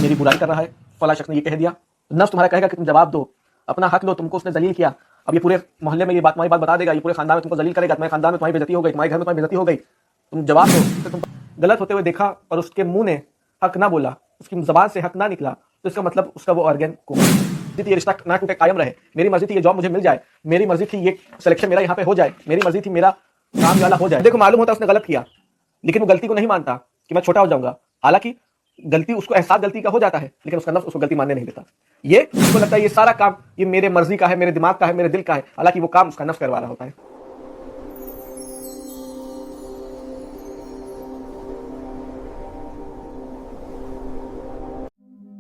मेरी बुराई कर रहा है, फला शख्स ने ये कह दिया, नफ्स तुम्हारा कहेगा कि तुम जवाब दो, अपना हक लो, तुमको उसने जलील किया, अब ये पूरे मोहल्ले में ये बात तुम्हारी बात बता देगा, ये पूरे खानदान में तुमको जलील करेगा, तुम्हारे खानदान में तुम्हारी बेइज्जती हो गई, तुम्हारे घर में तुम्हारी बेइज्जती हो गई, तुम जवाब दो। तो तुम गलत होते हुए देखा और उसके मुंह ने हक ना बोला, उसकी जबान से हक ना निकला, तो इसका मतलब उसका वो ऑर्गन को ये रिश्ता ना टूटे, कायम रहे। मेरी मर्जी थी ये जॉब मुझे मिल जाए, मेरी मर्जी थी ये सिलेक्शन मेरा यहाँ पे हो जाए, मेरी मर्जी थी मेरा काम वाला हो जाए। देखो मालूम होता उसने गलत किया, लेकिन वो गलती को नहीं मानता कि मैं छोटा हो जाऊंगा। हालांकि गलती उसको एहसास गलती का हो जाता है, लेकिन उसका नफ्स उसको गलती मानने नहीं देता। ये उसको लगता है ये सारा काम ये मेरे मर्जी का है, मेरे दिमाग का है, मेरे दिल का है, हालांकि वो काम उसका नफ्स करवा रहा होता है।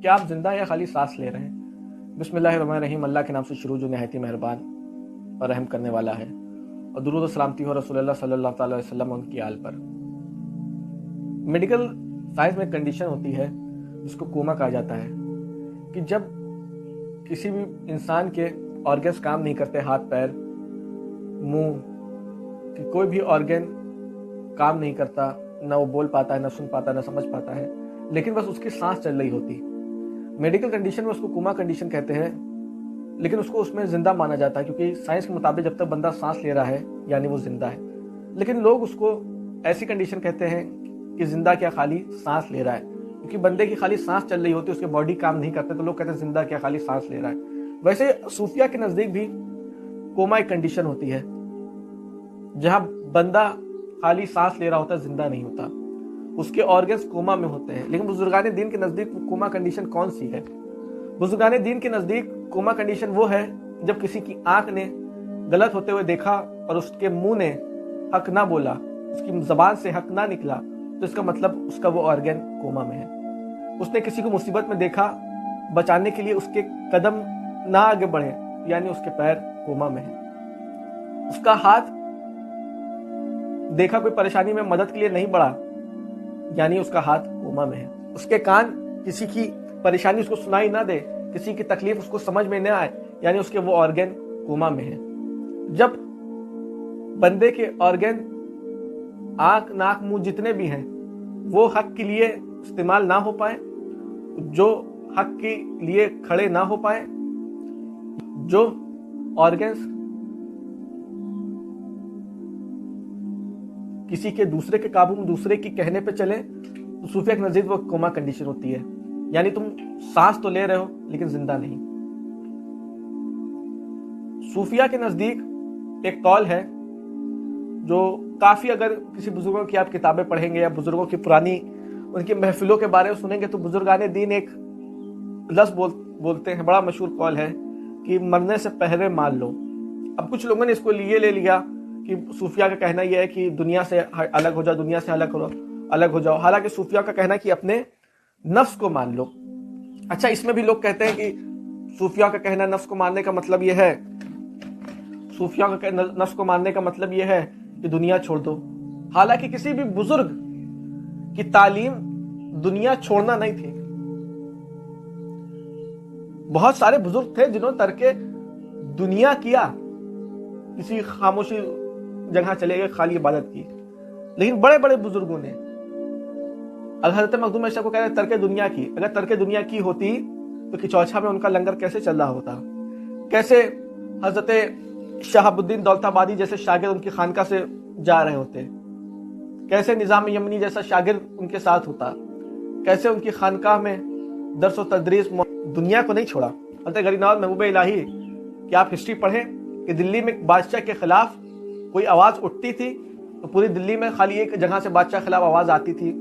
क्या आप जिंदा या खाली सांस ले रहे हैं? बिस्मिल्लाहिर्रहमानिर्रहीम। अल्लाह के नाम से शुरू जो निहायती मेहरबान और रहम करने वाला है, और दुरूद और सलामती हो रसूलुल्लाह सल्लल्लाहु अलैहि वसल्लम उनकी आल पर। मेडिकल साइंस में कंडीशन होती है जिसको कोमा कहा जाता है, कि जब किसी भी इंसान के ऑर्गन्स काम नहीं करते, हाथ पैर मुंह कि कोई भी ऑर्गन काम नहीं करता, ना वो बोल पाता है, ना सुन पाता है, ना समझ पाता है, लेकिन बस उसकी सांस चल रही होती। मेडिकल कंडीशन में उसको कोमा कंडीशन कहते हैं, लेकिन उसको उसमें जिंदा माना जाता है, क्योंकि साइंस के मुताबिक जब तक बंदा सांस ले रहा है यानी वो जिंदा है। लेकिन लोग उसको ऐसी कंडीशन कहते हैं कि जिंदा क्या खाली सांस ले रहा है, क्योंकि बंदे की खाली सांस चल रही होती है, उसके बॉडी काम नहीं करते, तो लोग कहते हैं जिंदा क्या खाली सांस ले रहा है। वैसे सूफिया के नजदीक भी कोमा एक कंडीशन होती है जहां बंदा खाली सांस ले रहा होता है, जिंदा नहीं होता, उसके ऑर्गन्स कोमा में होते हैं। लेकिन बुजुर्गान दीन के नजदीक कोमा कंडीशन कौन सी है? बुजुर्गान दीन के नजदीक कोमा कंडीशन वो है जब किसी की आंख ने गलत होते हुए देखा और उसके मुंह ने हक ना बोला, उसकी जबान से हक ना निकला, तो इसका मतलब उसका वो ऑर्गन कोमा में है। उसने किसी को मुसीबत में देखा, बचाने के लिए उसके कदम ना आगे बढ़े, यानी उसके पैर कोमा में है। उसका हाथ देखा कोई परेशानी में मदद के लिए नहीं बढ़ा, यानी उसका हाथ कोमा में है। उसके कान किसी की परेशानी उसको सुनाई ना दे, किसी की तकलीफ उसको समझ में ना आए, यानी उसके वो ऑर्गन कोमा में है। जब बंदे के ऑर्गन आंख नाक मुंह जितने भी हैं वो हक के लिए इस्तेमाल ना हो पाए, जो हक के लिए खड़े ना हो पाए, जो ऑर्गन्स किसी के दूसरे के काबू में, दूसरे के कहने पे चले, तो सूफिया के नजदीक वो कोमा कंडीशन होती है, यानी तुम सांस तो ले रहे हो लेकिन जिंदा नहीं। सूफिया के नजदीक एक कौल है जो काफी, अगर किसी बुजुर्गों की आप किताबें पढ़ेंगे या बुजुर्गों की पुरानी उनकी महफिलों के बारे में सुनेंगे, तो बुजुर्गाने दीन एक लफ्ज़ बोलते हैं, बड़ा मशहूर कौल है कि मरने से पहले मान लो। अब कुछ लोगों ने इसको लिए ले लिया कि सूफिया का कहना यह है कि दुनिया से अलग हो जाओ, दुनिया से अलग हो जाओ। हालांकि सूफिया का कहना है कि अपने नफ्स को मान लो। अच्छा, इसमें भी लोग कहते हैं कि सूफिया का कहना नफ्स को मानने का मतलब यह है, सूफिया का नफ्स को मानने का मतलब यह है कि दुनिया छोड़ दो। हालांकि किसी भी बुजुर्ग की तालीम दुनिया छोड़ना नहीं थी। बहुत सारे बुजुर्ग थे जिन्होंने तर्के दुनिया किया, किसी खामोशी जगह चले गए, खाली इबादत की। लेकिन बड़े बड़े बुजुर्गों ने, हजरत मखदूम को कह रहे तर्के दुनिया की, अगर तर्के दुनिया की होती तो किचौछा में उनका लंगर कैसे चल रहा होता, कैसे हजरत शहाबुद्दीन दौलताबादी जैसे शागिर्द उनकी खानका से जा रहे होते, कैसे निजाम यमनी जैसा शागिर्द उनके साथ होता, कैसे उनकी खानकाह में दर्स व तदरीस। दुनिया को नहीं छोड़ा। हजरत गरीब नवाज महबूब इलाही कि आप हिस्ट्री पढ़ें कि दिल्ली में बादशाह के खिलाफ कोई आवाज़ उठती थी तो पूरी दिल्ली में खाली एक जगह से बादशाह के खिलाफ आवाज़ आती थी,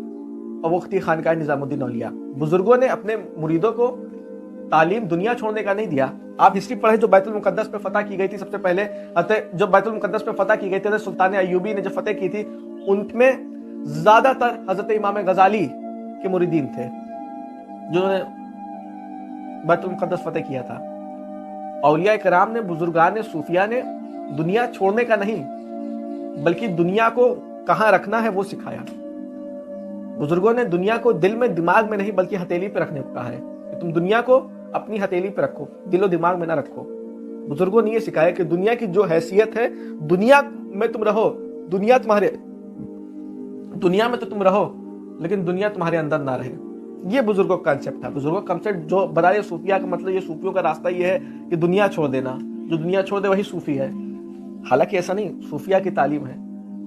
और वो थी खानकाह निजामुद्दीन औलिया। बुजुर्गों ने अपने मुरीदों को तालीम दुनिया छोड़ने का नहीं दिया। आप हिस्ट्री पढ़े, जो बैतुल मुकद्दस पे फतह की गई थी सबसे पहले, जो बैतुल मुकद्दस पे फतह की गई थी सुल्तान अय्यूबी ने जो फतह की थी, उनमें ज्यादातर हजरत इमाम गजाली के मुरीदीन थे जिन्होंने बैतुल मुकद्दस फतह किया था। औलिया इकराम ने, बुजुर्गान ने, सूफिया ने दुनिया छोड़ने का नहीं बल्कि दुनिया को कहां रखना है वो सिखाया। बुजुर्गों ने दुनिया को दिल में दिमाग में नहीं बल्कि हथेली पे रखने को कहा है कि तुम दुनिया को अपनी हथेली पे रखो, दिलो दिमाग में ना रखो। बुजुर्गों ने ये सिखाया कि दुनिया की जो हैसियत है, दुनिया में तुम रहो, दुनिया में तो तुम रहो, लेकिन दुनिया तुम्हारे अंदर ना रहे। ये बुजुर्गों का कंसेप्ट था। बुजुर्गों का कंसेप्ट जो बता रहे सूफिया का मतलब, ये सूफियों का रास्ता ये है कि दुनिया छोड़ देना, जो दुनिया छोड़ दे वही सूफी है। हालांकि ऐसा नहीं, सूफिया की तालीम है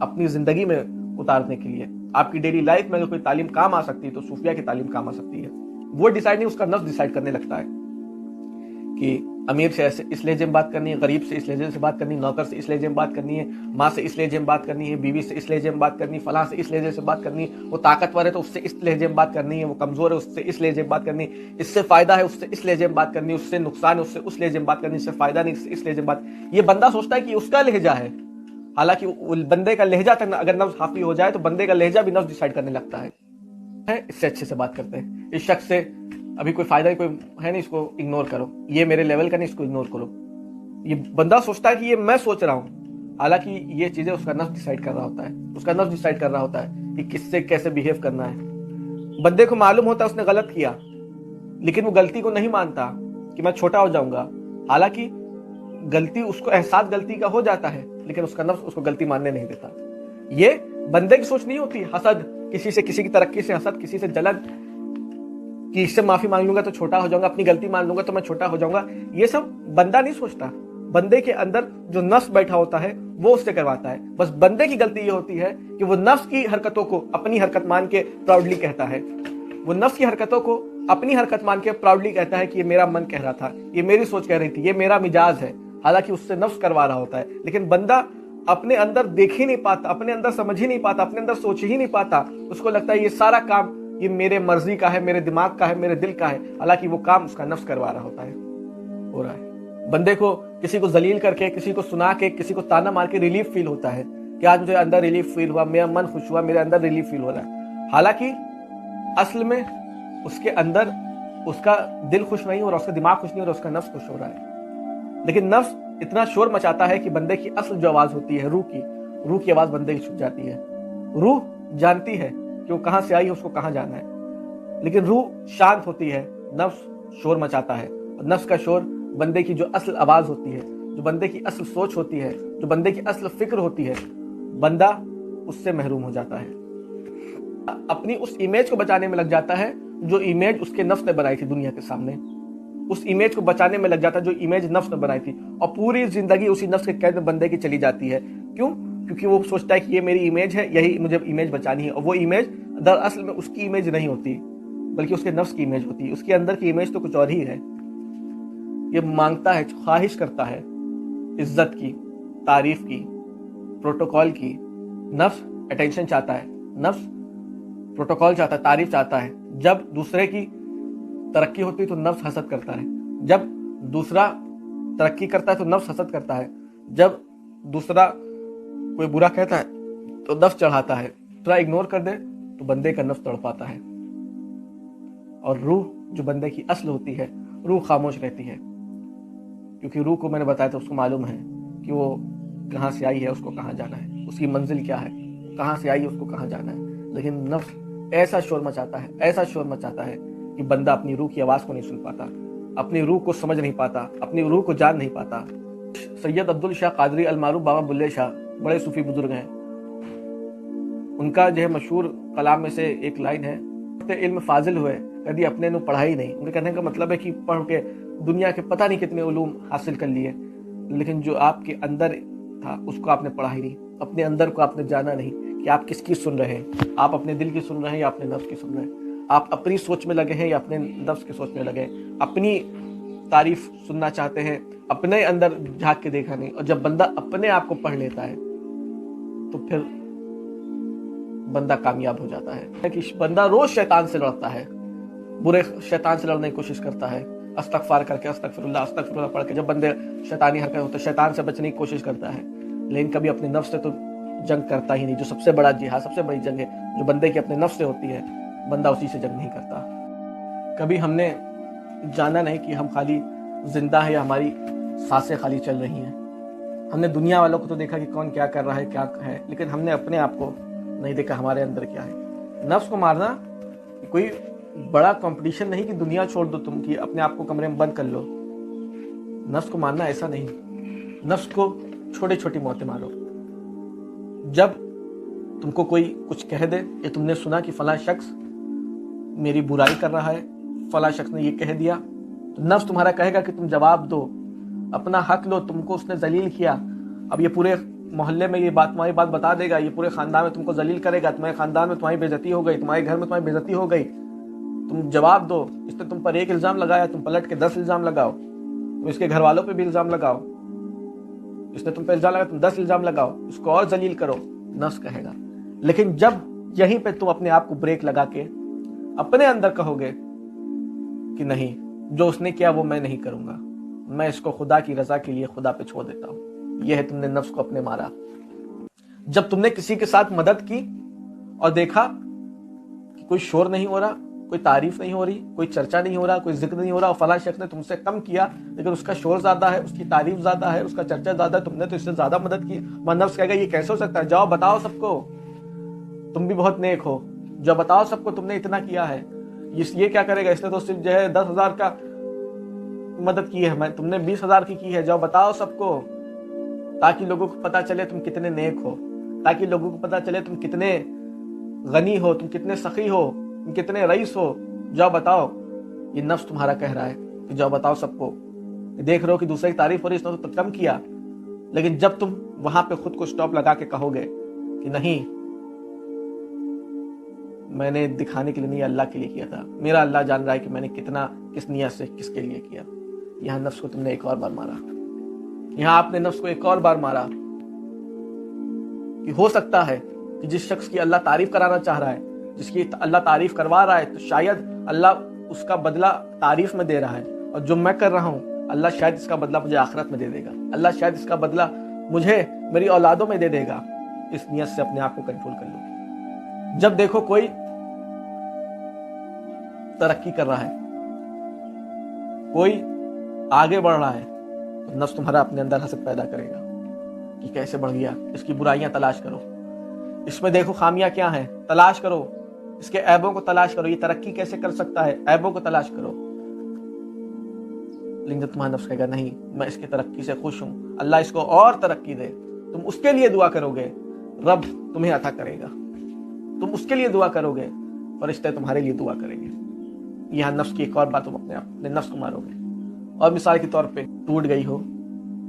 अपनी जिंदगी में उतारने के लिए। आपकी डेली लाइफ में अगर कोई तालीम काम आ सकती है तो सूफिया की तालीम काम आ सकती है। वो डिसाइड नहीं, उसका नफ्स डिसाइड करने लगता है कि अमीर से ऐसे इस लहजे में बात करनी है, गरीब से इस लहजे से बात करनी है, नौकर से इस लहजे में बात करनी है, माँ से इस लहजे में बात करनी है, बीवी से इस लहजे में बात करनी है, फलां से इस लहजे से बात करनी है। वो ताकतवर है तो उससे इस लहजे में बात करनी है, वो कमजोर है उससे इस लहजे में बात करनी है, इससे फायदा है उससे इस लहजे में बात करनी है, उससे नुकसान है उससे उस लहजे में बात करनी है, इससे फायदा नहीं इस लहजे में बात। ये बंदा सोचता है कि उसका लहजा है, हालांकि बंदे का लहजा तक अगर नफ्स हाफी हो जाए तो बंदे का लहजा भी नफ्स डिसाइड करने लगता है। इससे अच्छे से बात करते हैं, इस शख्स से अभी कोई फायदा नहीं, कोई है नहीं, इसको इग्नोर करो, ये मेरे लेवल का नहीं, इसको इग्नोर करो। ये बंदा सोचता है कि ये मैं सोच रहा हूं, हालांकि ये चीजें उसका नफ्स डिसाइड कर रहा होता है। उसका नफ्स डिसाइड कर रहा होता है कि किससे कैसे बिहेव करना है। बंदे को मालूम होता है उसने गलत किया, लेकिन वो गलती को नहीं मानता कि मैं छोटा हो जाऊंगा। हालांकि गलती उसको एहसास गलती का हो जाता है, लेकिन उसका नफ्स उसको गलती मानने नहीं देता। ये बंदे की सोच नहीं होती। हसद, किसी से किसी की तरक्की से हसद, किसी से जलन, कि इससे माफी मांग लूंगा तो छोटा हो जाऊंगा, अपनी गलती मान लूंगा तो मैं छोटा हो जाऊंगा, ये सब बंदा नहीं सोचता। बंदे के अंदर जो नफ्स बैठा होता है वो उससे करवाता है। बस बंदे की गलती ये होती है कि वो नफ्स की हरकतों को अपनी हरकत मान के प्राउडली कहता है। वो नफ्स की हरकतों को अपनी हरकत मान के प्राउडली कहता है कि ये मेरा मन कह रहा था, ये मेरी सोच कह रही थी, ये मेरा मिजाज है। हालांकि उससे नफ्स करवा रहा होता है। लेकिन बंदा अपने अंदर देख ही नहीं पाता, अपने अंदर समझ ही नहीं पाता, अपने अंदर सोच ही नहीं पाता। उसको लगता है ये सारा काम ये मेरे मर्जी का है, मेरे दिमाग का है, मेरे दिल का है। हालांकि वो काम उसका नफ्स करवा रहा होता है, हो रहा है। बंदे को किसी को जलील करके, किसी को सुना के, किसी को ताना मार के रिलीफ फील होता है कि आज मुझे अंदर रिलीफ फील हुआ, मेरा मन खुश हुआ, मेरे अंदर रिलीफ फील हो रहा है। हालांकि असल में उसके अंदर उसका दिल खुश नहीं हो रहा, उसका दिमाग खुश नहीं हो रहा, उसका नफ्स खुश हो रहा है। लेकिन नफ्स इतना शोर मचाता है कि बंदे की असल जो आवाज होती है, रूह की आवाज बंदे की छुप जाती है। रूह जानती है कि वो कहां से आई है, उसको कहां जाना है, लेकिन रूह शांत होती है, नफ्स शोर मचाता है। और नफ्स का शोर बंदे की जो असल आवाज होती है, जो बंदे की असल सोच होती है, जो बंदे की असल फिक्र होती है, बंदा उससे महरूम हो जाता है। अपनी उस इमेज को बचाने में लग जाता है जो इमेज उसके नफ्स ने बनाई थी दुनिया के सामने। उस इमेज को बचाने में लग जाता है जो इमेज नफ्स ने बनाई थी, और पूरी जिंदगी उसी नफ्स के कैद में बंदे की चली जाती है। क्यों? क्योंकि वो सोचता है कि ये मेरी इमेज है, यही मुझे इमेज बचानी है। और वो इमेज दरअसल में उसकी इमेज नहीं होती, बल्कि उसके नफ्स की इमेज होती है। उसके अंदर की इमेज तो कुछ और ही है। ये मांगता है, ख्वाहिश करता है इज्जत की, तारीफ की, प्रोटोकॉल की। नफ्स अटेंशन चाहता है, नफ्स प्रोटोकॉल चाहता है, तारीफ चाहता है। जब दूसरे की तरक्की होती है तो नफ्स हसद करता है, जब दूसरा तरक्की करता है तो नफ्स हसद करता है, जब दूसरा कोई बुरा कहता है तो नफ्स चढ़ाता है, थोड़ा इग्नोर कर दे तो बंदे का नफ्स तड़पाता है। और रूह जो बंदे की असल होती है, रूह खामोश रहती है, क्योंकि रूह को मैंने बताया था, उसको मालूम है कि वो कहाँ से आई है, उसको कहाँ जाना है, उसकी मंजिल क्या है, कहाँ से आई है, उसको कहाँ जाना है। लेकिन नफ्स ऐसा शोर मचाता है, ऐसा शोर मचाता है कि बंदा अपनी रूह की आवाज को नहीं सुन पाता, अपनी रूह को समझ नहीं पाता, अपनी रूह को जान नहीं पाता। सैयद अब्दुल शाह कादरी अल मारूफ बाबा बुल्ले शाह बड़े सूफी बुजुर्ग हैं। उनका जो है मशहूर कलाम में से एक लाइन है, इल्म फाजिल हुए कभी अपने नु पढ़ाई नहीं। उनके कहने का मतलब है कि पढ़ के दुनिया के पता नहीं कितने उलूम हासिल कर लिए, लेकिन जो आपके अंदर था उसको आपने पढ़ा ही नहीं, अपने अंदर को आपने जाना नहीं कि आप किसकी सुन रहे हैं। आप अपने दिल की सुन रहे हैं या अपने नफ्स की सुन रहे हैं, आप अपनी सोच में लगे हैं या अपने नफ्स की सोच में लगे हैं। अपनी तारीफ सुनना चाहते हैं, अपने अंदर झांक के देखा नहीं। और जब बंदा अपने आप को पढ़ लेता है तो फिर बंदा कामयाब हो जाता है। कि बंदा रोज शैतान से लड़ता है, बुरे शैतान से लड़ने की कोशिश करता है, अस्तगफार करके, अस्तगफिरुल्लाह पढ़ के। जब बंदे शैतानी हरकत होते हैं, शैतान से बचने की कोशिश करता है, लेकिन कभी अपने नफ्स से तो जंग करता ही नहीं। जो सबसे बड़ा जिहाद, सबसे बड़ी जंग है जो बंदे की अपने नफ्स से होती है, बंदा उसी से जंग नहीं करता। कभी हमने जाना नहीं कि हम खाली जिंदा है या हमारी सांसें खाली चल रही हैं। हमने दुनिया वालों को तो देखा कि कौन क्या कर रहा है, क्या है, लेकिन हमने अपने आप को नहीं देखा हमारे अंदर क्या है। नफ्स को मारना कोई बड़ा कंपटीशन नहीं कि दुनिया छोड़ दो तुम, कि अपने आप को कमरे में बंद कर लो। नफ्स को मारना ऐसा नहीं, नफ्स को छोटी छोटी मौतें मारो। जब तुमको कोई कुछ कह दे या तुमने सुना कि फला शख्स میری برائی کر رہا ہے، فلاں شخص نے یہ کہہ دیا، تو نفس تمہارا کہے گا کہ تم جواب دو، اپنا حق لو، تم کو اس نے ذلیل کیا، اب یہ پورے محلے میں یہ بات تمہاری بات بتا دے گا، یہ پورے خاندان میں تم کو ذلیل کرے گا، تمہارے خاندان میں تمہاری بے عزتی ہو گئی، تمہارے گھر میں تمہاری بے عزتی ہو گئی، تم جواب دو، اس نے تم پر ایک الزام لگایا، تم پلٹ کے 10 الزام لگاؤ، تم اس کے گھر والوں پہ بھی الزام لگاؤ، اس نے تم پہ الزام لگایا، تم 10 الزام لگاؤ، اس کو اور ذلیل کرو، نفس کہے گا۔ لیکن جب یہیں پہ تم اپنے آپ کو بریک لگا کے اپنے اندر کہو گے کہ نہیں، جو اس نے کیا وہ میں نہیں کروں گا، میں اس کو خدا کی رضا کے لیے خدا پہ چھوڑ دیتا ہوں، یہ ہے تم نے نفس کو اپنے مارا۔ جب تم نے کسی کے ساتھ مدد کی اور دیکھا کہ کوئی شور نہیں ہو رہا، کوئی تعریف نہیں ہو رہی، کوئی چرچا نہیں ہو رہا، کوئی ذکر نہیں ہو رہا، اور فلاں شخص نے تم سے کم کیا لیکن اس کا شور زیادہ ہے، اس کی تعریف زیادہ ہے، اس کا چرچا زیادہ ہے، تم نے تو اس سے زیادہ مدد کی، نفس کہے گا یہ کیسے ہو سکتا ہے، جاؤ بتاؤ سب کو تم بھی بہت نیک ہو، جو بتاؤ سب کو تم نے اتنا کیا ہے، یہ کیا کرے گا، اس نے تو صرف جو ہے 10,000 کا مدد کی ہے، تم نے 20,000 کی ہے، جاؤ بتاؤ سب کو، تاکہ لوگوں کو پتا چلے تم کتنے نیک ہو، تاکہ لوگوں کو پتا چلے تم کتنے غنی ہو، تم کتنے سخی ہو، تم کتنے رئیس ہو، جاؤ بتاؤ۔ یہ نفس تمہارا کہہ رہا ہے کہ جاؤ بتاؤ سب کو، دیکھ رہے ہو کہ دوسرے کی تعریف ہو رہی، اس نے تو کم کیا، لیکن جب تم وہاں پہ خود کو سٹاپ لگا کے کہو گے کہ نہیں، میں نے دکھانے کے لیے نہیں، اللہ کے لیے کیا تھا، میرا اللہ جان رہا ہے کہ میں نے کتنا، کس نیت سے، کس کے لیے کیا، یہاں نفس کو تم نے ایک اور بار مارا، یہاں آپ نے نفس کو ایک اور بار مارا کہ ہو سکتا ہے کہ جس شخص کی اللہ تعریف کرانا چاہ رہا ہے، جس کی اللہ تعریف کروا رہا ہے، تو شاید اللہ اس کا بدلہ تعریف میں دے رہا ہے، اور جو میں کر رہا ہوں اللہ شاید اس کا بدلہ مجھے آخرت میں دے دے گا، اللہ شاید اس کا بدلہ مجھے میری اولادوں میں دے دے گا، اس نیت سے اپنے آپ کو کنٹرول کر لو۔ جب دیکھو کوئی ترقی کر رہا ہے، کوئی آگے بڑھ رہا ہے، تو نفس تمہارا اپنے اندر حسد پیدا کرے گا کہ کیسے بڑھ گیا، اس کی برائیاں تلاش کرو، اس میں دیکھو خامیاں کیا ہیں، تلاش کرو، اس کے عیبوں کو تلاش کرو، یہ ترقی کیسے کر سکتا ہے، عیبوں کو تلاش کرو۔ لیکن جب تمہارا نفس کہے گا نہیں، میں اس کی ترقی سے خوش ہوں، اللہ اس کو اور ترقی دے، تم اس کے لیے دعا کرو گے، رب تمہیں عطا کرے گا، تم اس کے لیے دعا کرو گے، فرشتے تمہارے لیے دعا کریں گے۔ یہاں نفس کی ایک اور بات، تم اپنے نفس کو مارو گے۔ اور مثال کے طور پہ ٹوٹ گئی ہو،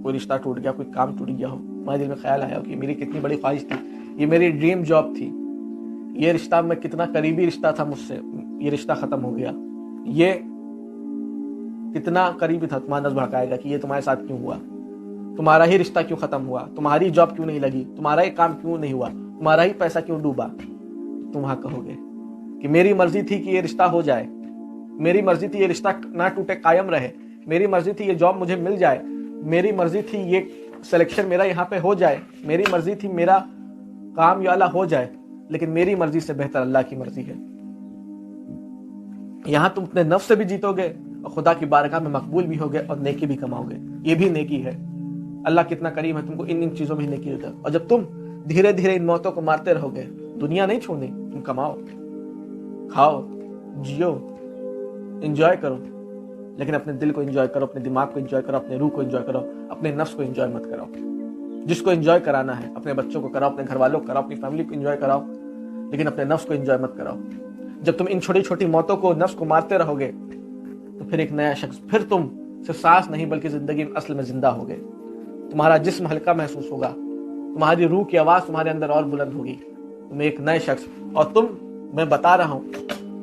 کوئی رشتہ ٹوٹ گیا، کوئی کام ٹوٹ گیا ہو، تمہارے دل میں خیال آیا ہو کہ میری کتنی بڑی خواہش تھی، یہ میری ڈریم جاب تھی، یہ رشتہ میں کتنا قریبی رشتہ تھا مجھ سے، یہ رشتہ ختم ہو گیا، یہ کتنا قریبی تھا، تمہارا نفس بھڑکائے گا کہ یہ تمہارے ساتھ کیوں ہوا، تمہارا ہی رشتہ کیوں ختم ہوا، تمہاری جاب کیوں نہیں لگی، تمہارا ہی کام کیوں نہیں ہوا، تمہارا ہی پیسہ کیوں ڈوبا۔ تم وہاں کہو گے کہ میری مرضی تھی کہ یہ رشتہ ہو جائے، میری مرضی تھی یہ رشتہ نہ ٹوٹے، قائم رہے، میری مرضی تھی یہ جاب مجھے مل جائے، میری مرضی تھی یہ سلیکشن میرا یہاں پہ ہو جائے، میری مرضی تھی میرا کام یا اللہ ہو جائے، لیکن میری مرضی سے بہتر اللہ کی مرضی ہے۔ یہاں تم اپنے نفس سے بھی جیتو گے اور خدا کی بارگاہ میں مقبول بھی ہوگے اور نیکی بھی کماؤ گے، یہ بھی نیکی ہے۔ اللہ کتنا کریم ہے، تم کو ان چیزوں میں نیکی دیتا ہے۔ اور جب تم دھیرے دھیرے ان موتوں کو مارتے رہو گے، دنیا نہیں چھوڑنی، تم کماؤ، کھاؤ، جیو، انجوائے کرو، لیکن اپنے دل کو انجوائے کرو، اپنے دماغ کو انجوائے کرو، اپنے روح کو انجوائے کرو، اپنے نفس کو انجوائے مت کراؤ۔ جس کو انجوائے کرانا ہے اپنے بچوں کو کراؤ، اپنے گھر والوں کو کراؤ، اپنی فیملی کو انجوائے کراؤ، لیکن اپنے نفس کو انجوائے مت کراؤ۔ جب تم ان چھوٹی چھوٹی موتوں کو، نفس کو مارتے رہو گے، تو پھر ایک نیا شخص، پھر تم صرف سانس نہیں بلکہ زندگی میں اصل میں زندہ ہوگے، تمہارا جسم ہلکا محسوس ہوگا، تمہاری روح کی آواز تمہارے اندر اور بلند ہوگی، تم ایک نئے شخص۔ اور تم، میں بتا رہا ہوں،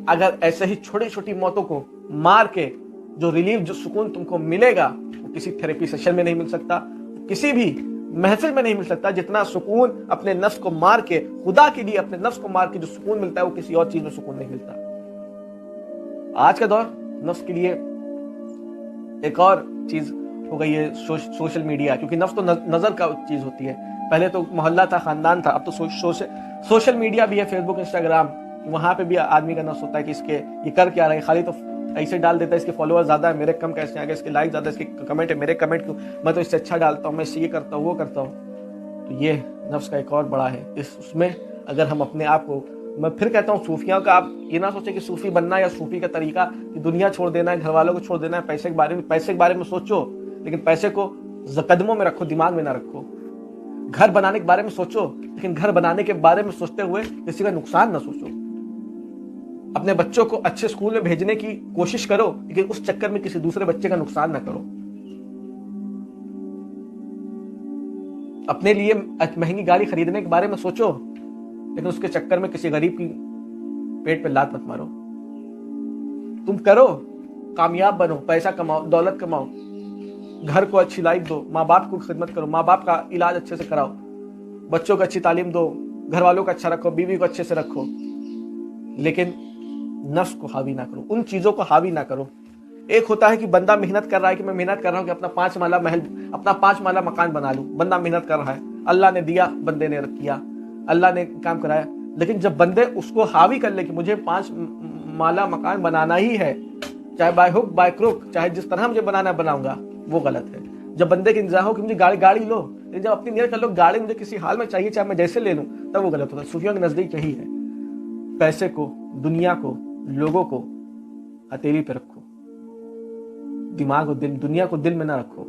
اگر ایسے ہی چھوٹی چھوٹی موتوں کو مار کے جو ریلیف، جو سکون تم کو ملے گا، وہ کسی تھیراپی سیشن میں نہیں مل سکتا، کسی بھی محفل میں نہیں مل سکتا، جتنا سکون اپنے نفس کو مار کے، خدا کے لیے اپنے نفس کو مار کے جو سکون ملتا ہے، وہ کسی اور چیز میں سکون نہیں ملتا۔ آج کا دور نفس کے لیے ایک اور چیز ہو گئی ہے، سوشل میڈیا، کیونکہ نفس تو نظر کا چیز ہوتی ہے۔ پہلے تو محلہ تھا، خاندان تھا، اب تو سوشل میڈیا بھی ہے، فیس بک، انسٹاگرام، وہاں پہ بھی آدمی کا نفس ہوتا ہے کہ اس کے یہ کر کیا رہے، خالی تو ایسے ڈال دیتا ہے، اس کے فالوور زیادہ ہے، میرے کم کیسے آ گئے، اس کے لائک زیادہ ہے، اس کے کمنٹ ہے، میرے کمنٹ کیوں، میں تو اس سے اچھا ڈالتا ہوں، میں اس سے یہ کرتا ہوں، وہ کرتا ہوں۔ تو یہ نفس کا ایک اور بڑا ہے۔ اس میں اگر ہم اپنے آپ کو، میں پھر کہتا ہوں صوفیوں کا، آپ یہ نہ سوچیں کہ صوفی بننا یا صوفی کا طریقہ کہ دنیا چھوڑ دینا ہے، گھر والوں کو چھوڑ دینا ہے، پیسے کے بارے میں سوچو، لیکن پیسے کو قدموں میں رکھو، دماغ میں نہ رکھو۔ گھر بنانے کے بارے میں سوچو، لیکن گھر بنانے کے بارے میں سوچتے ہوئے کسی کا نقصان نہ سوچو۔ अपने बच्चों को अच्छे स्कूल में भेजने की कोशिश करो, लेकिन उस चक्कर में किसी दूसरे बच्चे का नुकसान ना करो। अपने लिए महंगी गाड़ी खरीदने के बारे में सोचो, लेकिन उसके चक्कर में किसी गरीब की पेट पे लात मत मारो। तुम करो, कामयाब बनो, पैसा कमाओ, दौलत कमाओ, घर को अच्छी लाइफ दो, माँ बाप को खिदमत करो, माँ बाप का इलाज अच्छे से कराओ, बच्चों को अच्छी तालीम दो, घर वालों को अच्छा रखो, बीवी को अच्छे से रखो, लेकिन नफ्स को हावी ना करो, उन चीजों को हावी ना करो। एक होता है कि बंदा मेहनत कर रहा है कि मैं मेहनत कर रहा हूं कि अपना 5 माला महल, अपना 5 माला मकान बना लूं। बंदा मेहनत कर रहा है, अल्लाह ने दिया, बंदे ने किया, अल्लाह ने काम कराया, लेकिन जब बंदे उसको हावी कर ले कि मुझे 5 माला मकान बनाना ही है, चाहे बाय हुक बाय क्रुक, चाहे जिस तरह मुझे बनाना बनाऊंगा, वो गलत है। जब बंदे की निगाह हो कि मुझे गाड़ी लो, लेकिन जब अपनी नियत कर लो गाड़ी मुझे किसी हाल में चाहिए, चाहे मैं जैसे ले लूं, तब वो गलत होता है। सूफियों के नजदीक यही है, पैसे को, दुनिया को, लोगों को हथेली पे रखो, दिमाग और दिल, दुनिया को दिल में ना रखो।